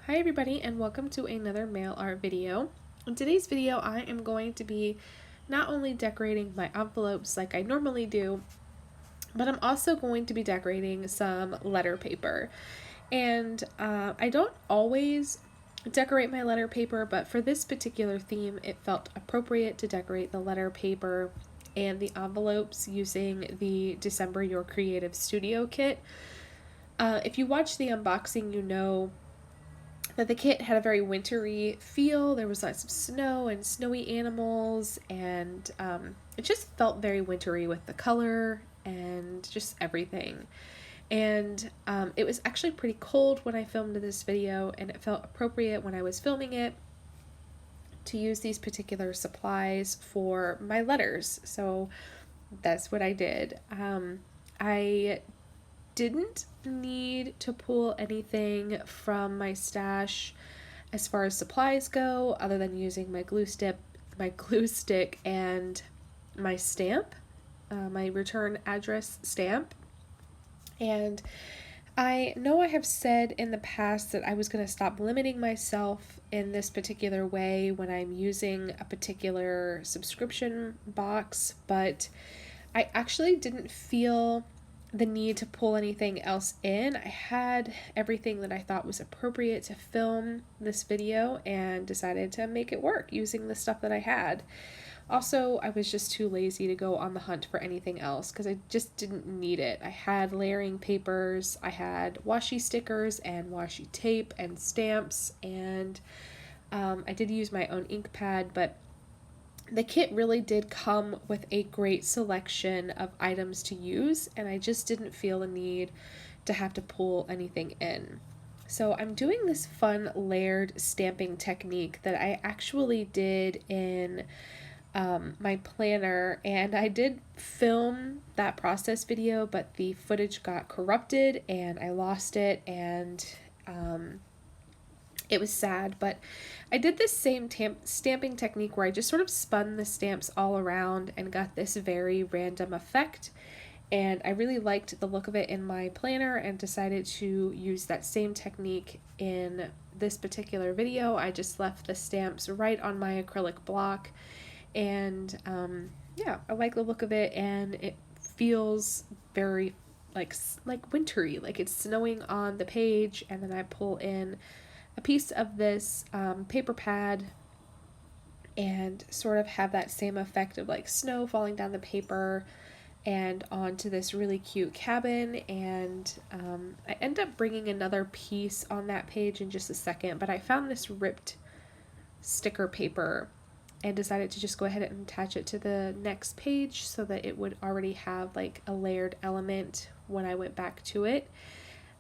Hi everybody and welcome to another mail art video. In today's video I am going to be not only decorating my envelopes like I normally do, but I'm also going to be decorating some letter paper. And I don't always decorate my letter paper, but for this particular theme it felt appropriate to decorate the letter paper and the envelopes using the December Your Creative Studio kit. If you watch the unboxing, you know that the kit had a very wintry feel. There was lots of snow and snowy animals, and it just felt very wintry with the color and just everything. And it was actually pretty cold when I filmed this video, and it felt appropriate when I was filming it to use these particular supplies for my letters. So that's what I did. I didn't need to pull anything from my stash as far as supplies go, other than using my glue stick and my stamp, my return address stamp. And I know I have said in the past that I was going to stop limiting myself in this particular way when I'm using a particular subscription box, but I actually didn't feel the need to pull anything else in. I had everything that I thought was appropriate to film this video and decided to make it work using the stuff that I had. Also, I was just too lazy to go on the hunt for anything else because I just didn't need it. I had layering papers, I had washi stickers and washi tape and stamps, and I did use my own ink pad, but the kit really did come with a great selection of items to use, and I just didn't feel a need to have to pull anything in. So I'm doing this fun layered stamping technique that I actually did in my planner, and I did film that process video, but the footage got corrupted and I lost it, and it was sad. But I did this same stamping technique where I just sort of spun the stamps all around and got this very random effect, and I really liked the look of it in my planner and decided to use that same technique in this particular video. I just left the stamps right on my acrylic block, and yeah, I like the look of it, and it feels very like wintry, like it's snowing on the page. And then I pull in a piece of this paper pad and sort of have that same effect of like snow falling down the paper and onto this really cute cabin. And I end up bringing another piece on that page in just a second, but I found this ripped sticker paper and decided to just go ahead and attach it to the next page so that it would already have like a layered element when I went back to it.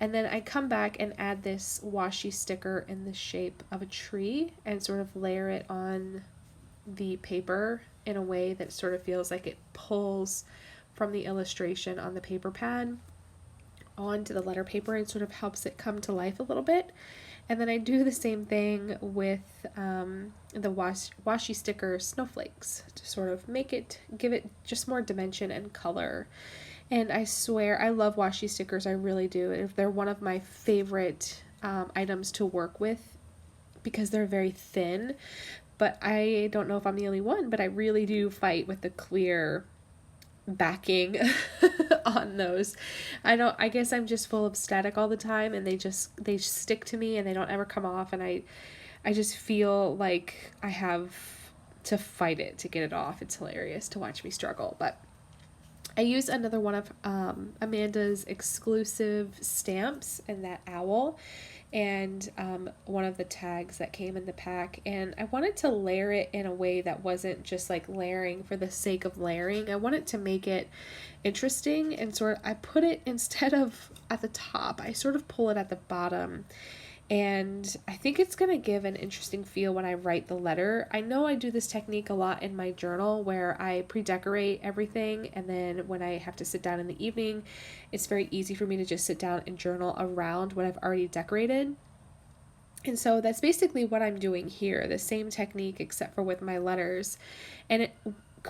And then I come back and add this washi sticker in the shape of a tree and sort of layer it on the paper in a way that sort of feels like it pulls from the illustration on the paper pad onto the letter paper and sort of helps it come to life a little bit. And then I do the same thing with the washi sticker snowflakes to sort of give it just more dimension and color. And I swear, I love washi stickers, I really do. They're one of my favorite items to work with because they're very thin. But I don't know if I'm the only one, but I really do fight with the clear backing on those. I guess I'm just full of static all the time, and they stick to me and they don't ever come off, and I just feel like I have to fight it to get it off. It's hilarious to watch me struggle. But I used another one of Amanda's exclusive stamps and that owl, and one of the tags that came in the pack, and I wanted to layer it in a way that wasn't just like layering for the sake of layering. I wanted to make it interesting, and I put it, instead of at the top, I sort of pull it at the bottom. And I think it's going to give an interesting feel when I write the letter. I know I do this technique a lot in my journal where I pre-decorate everything, and then when I have to sit down in the evening, it's very easy for me to just sit down and journal around what I've already decorated. And so that's basically what I'm doing here, the same technique except for with my letters. And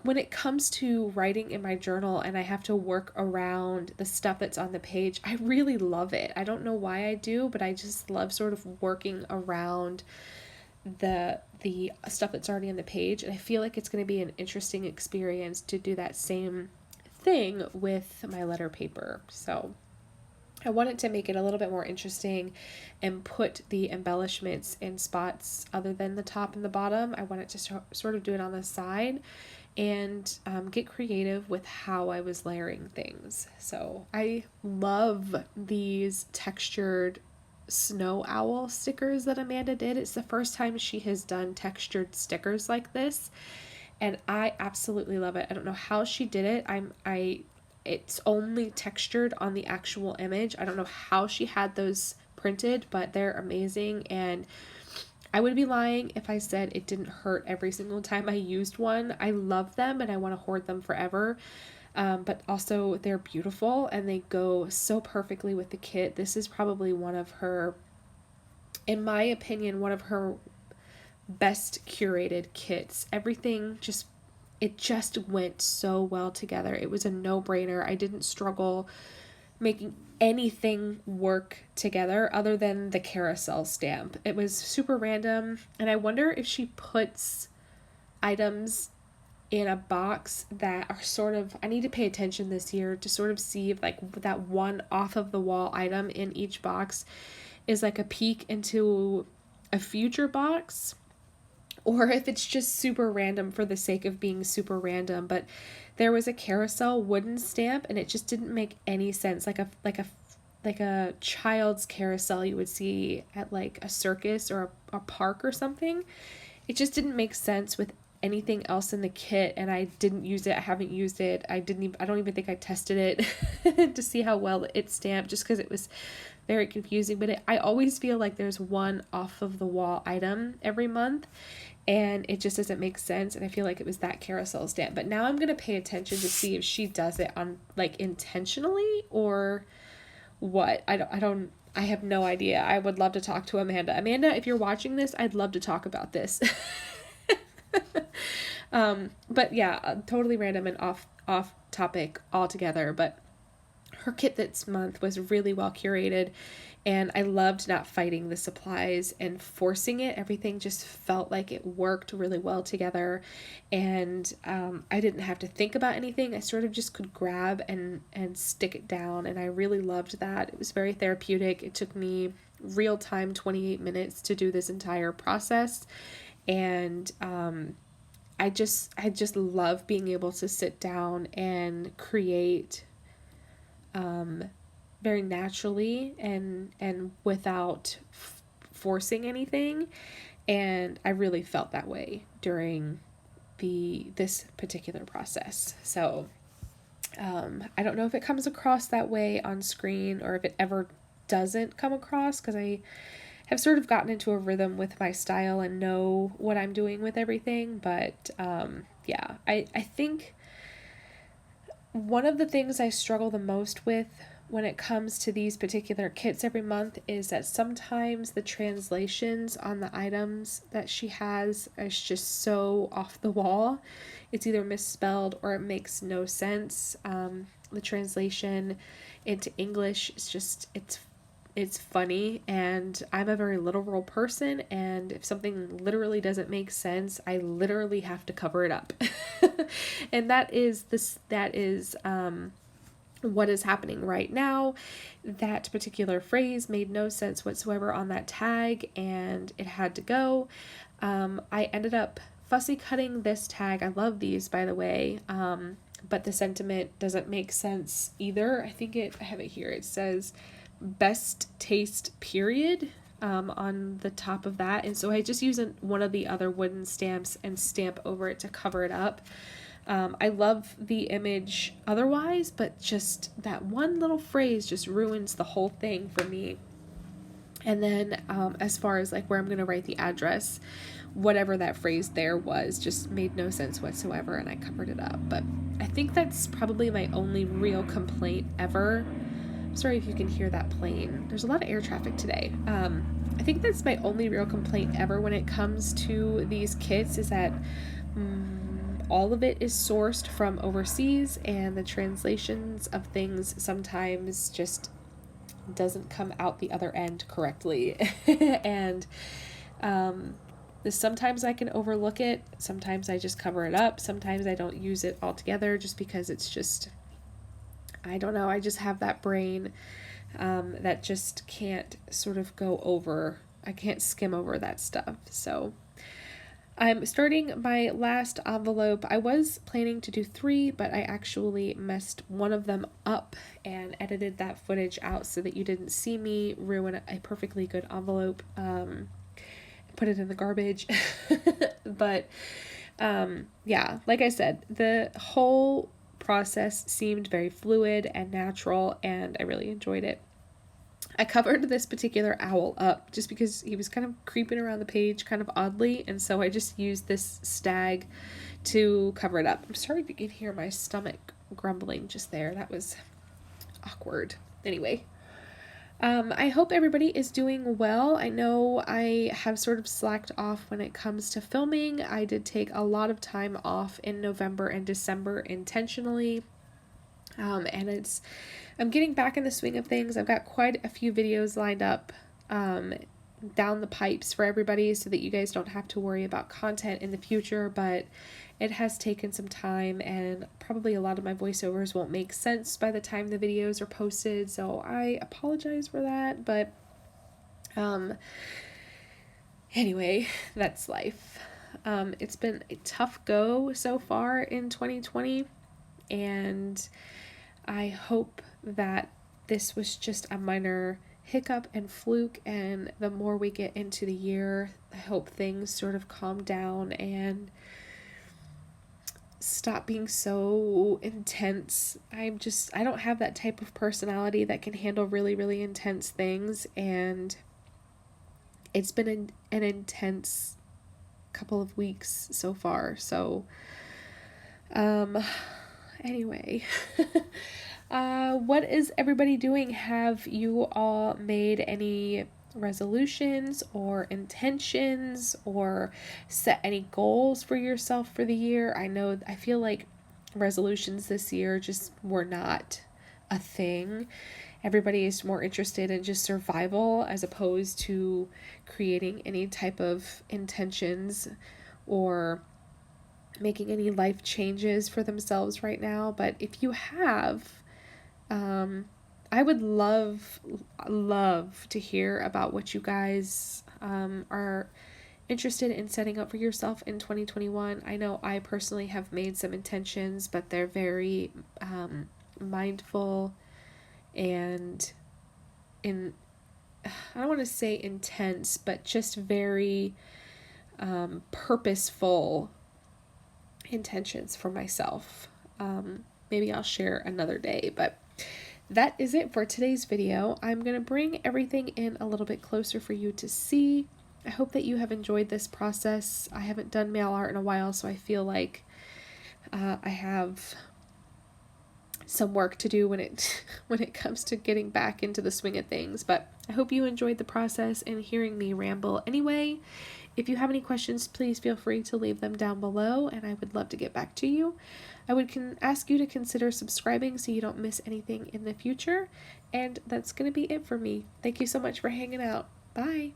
when it comes to writing in my journal and I have to work around the stuff that's on the page, I really love it. I don't know why I do, but I just love sort of working around the stuff that's already on the page, and I feel like it's going to be an interesting experience to do that same thing with my letter paper. So I wanted to make it a little bit more interesting and put the embellishments in spots other than the top and the bottom. I wanted to sort of do it on the side and get creative with how I was layering things. So I love these textured snow owl stickers that Amanda did. It's the first time she has done textured stickers like this, and I absolutely love it. I don't know how she did it. It's only textured on the actual image. I don't know how she had those printed, but they're amazing, and I would be lying if I said it didn't hurt every single time I used one. I love them and I want to hoard them forever. But also they're beautiful and they go so perfectly with the kit. This is probably one of her, in my opinion, one of her best curated kits. Everything it just went so well together. It was a no-brainer. I didn't struggle making anything work together other than the carousel stamp. It was super random, and I wonder if she puts items in a box that are sort of, I need to pay attention this year to sort of see if like that one off of the wall item in each box is like a peek into a future box, or if it's just super random for the sake of being super random. But there was a carousel wooden stamp and it just didn't make any sense, like a child's carousel you would see at like a circus or a park or something. It just didn't make sense with anything else in the kit, and I didn't use it. I haven't used it. I don't even think I tested it to see how well it stamped, just because it was very confusing. But I always feel like there's one off of the wall item every month, and it just doesn't make sense, and I feel like it was that carousel stamp. But now I'm going to pay attention to see if she does it on like intentionally or what. I have no idea. I would love to talk to Amanda. Amanda, if you're watching this, I'd love to talk about this. But yeah, totally random and off topic altogether, but her kit this month was really well curated, and I loved not fighting the supplies and forcing it. Everything just felt like it worked really well together, and I didn't have to think about anything. I sort of just could grab and stick it down, and I really loved that. It was very therapeutic. It took me real time 28 minutes to do this entire process, and I just love being able to sit down and create very naturally and without forcing anything. And I really felt that way during this particular process. So I don't know if it comes across that way on screen or if it ever doesn't come across, because I have sort of gotten into a rhythm with my style and know what I'm doing with everything. But yeah, I think one of the things I struggle the most with when it comes to these particular kits every month is that sometimes the translations on the items that she has is just so off the wall. It's either misspelled or it makes no sense. The translation into English is just, it's funny, and I'm a very literal person, and if something literally doesn't make sense, I literally have to cover it up. And that is what is happening right now. That particular phrase made no sense whatsoever on that tag, and it had to go. I ended up fussy cutting this tag. I love these, by the way, but the sentiment doesn't make sense either. I have it here. It says best taste period on the top of that, and so I just use one of the other wooden stamps and stamp over it to cover it up. I love the image otherwise, but just that one little phrase just ruins the whole thing for me. And then as far as like where I'm going to write the address, whatever that phrase there was just made no sense whatsoever, and I covered it up. But I think that's probably my only real complaint ever. Sorry if you can hear that plane. There's a lot of air traffic today. I think that's my only real complaint ever when it comes to these kits, is that all of it is sourced from overseas, and the translations of things sometimes just doesn't come out the other end correctly. And sometimes I can overlook it, sometimes I just cover it up, sometimes I don't use it altogether just because it's just, I don't know, I just have that brain that just can't sort of go over, I can't skim over that stuff. So I'm starting my last envelope. I was planning to do 3, but I actually messed one of them up and edited that footage out so that you didn't see me ruin a perfectly good envelope. Put it in the garbage. But yeah, like I said, the whole process seemed very fluid and natural, and I really enjoyed it. I covered this particular owl up just because he was kind of creeping around the page kind of oddly, and so I just used this stag to cover it up. I'm sorry if you can hear my stomach grumbling just there. That was awkward. Anyway, I hope everybody is doing well. I know I have sort of slacked off when it comes to filming. I did take a lot of time off in November and December intentionally. And I'm getting back in the swing of things. I've got quite a few videos lined up down the pipes for everybody so that you guys don't have to worry about content in the future, but it has taken some time, and probably a lot of my voiceovers won't make sense by the time the videos are posted, so I apologize for that, but anyway, that's life. It's been a tough go so far in 2020, and I hope that this was just a minor hiccup and fluke, and the more we get into the year, I hope things sort of calm down and stop being so intense. I don't have that type of personality that can handle really, really intense things, and it's been an intense couple of weeks so far. So, anyway, what is everybody doing? Have you all made any resolutions or intentions or set any goals for yourself for the year? I feel like resolutions this year just were not a thing. Everybody is more interested in just survival as opposed to creating any type of intentions or making any life changes for themselves right now. But if you have, I would love to hear about what you guys are interested in setting up for yourself in 2021. I know I personally have made some intentions, but they're very mindful and I don't want to say intense, but just very purposeful intentions for myself. Maybe I'll share another day, but that is it for today's video. I'm going to bring everything in a little bit closer for you to see. I hope that you have enjoyed this process. I haven't done mail art in a while, so I feel like I have some work to do when it comes to getting back into the swing of things, but I hope you enjoyed the process and hearing me ramble anyway. If you have any questions, please feel free to leave them down below, and I would love to get back to you. I would ask you to consider subscribing so you don't miss anything in the future, and that's going to be it for me. Thank you so much for hanging out. Bye!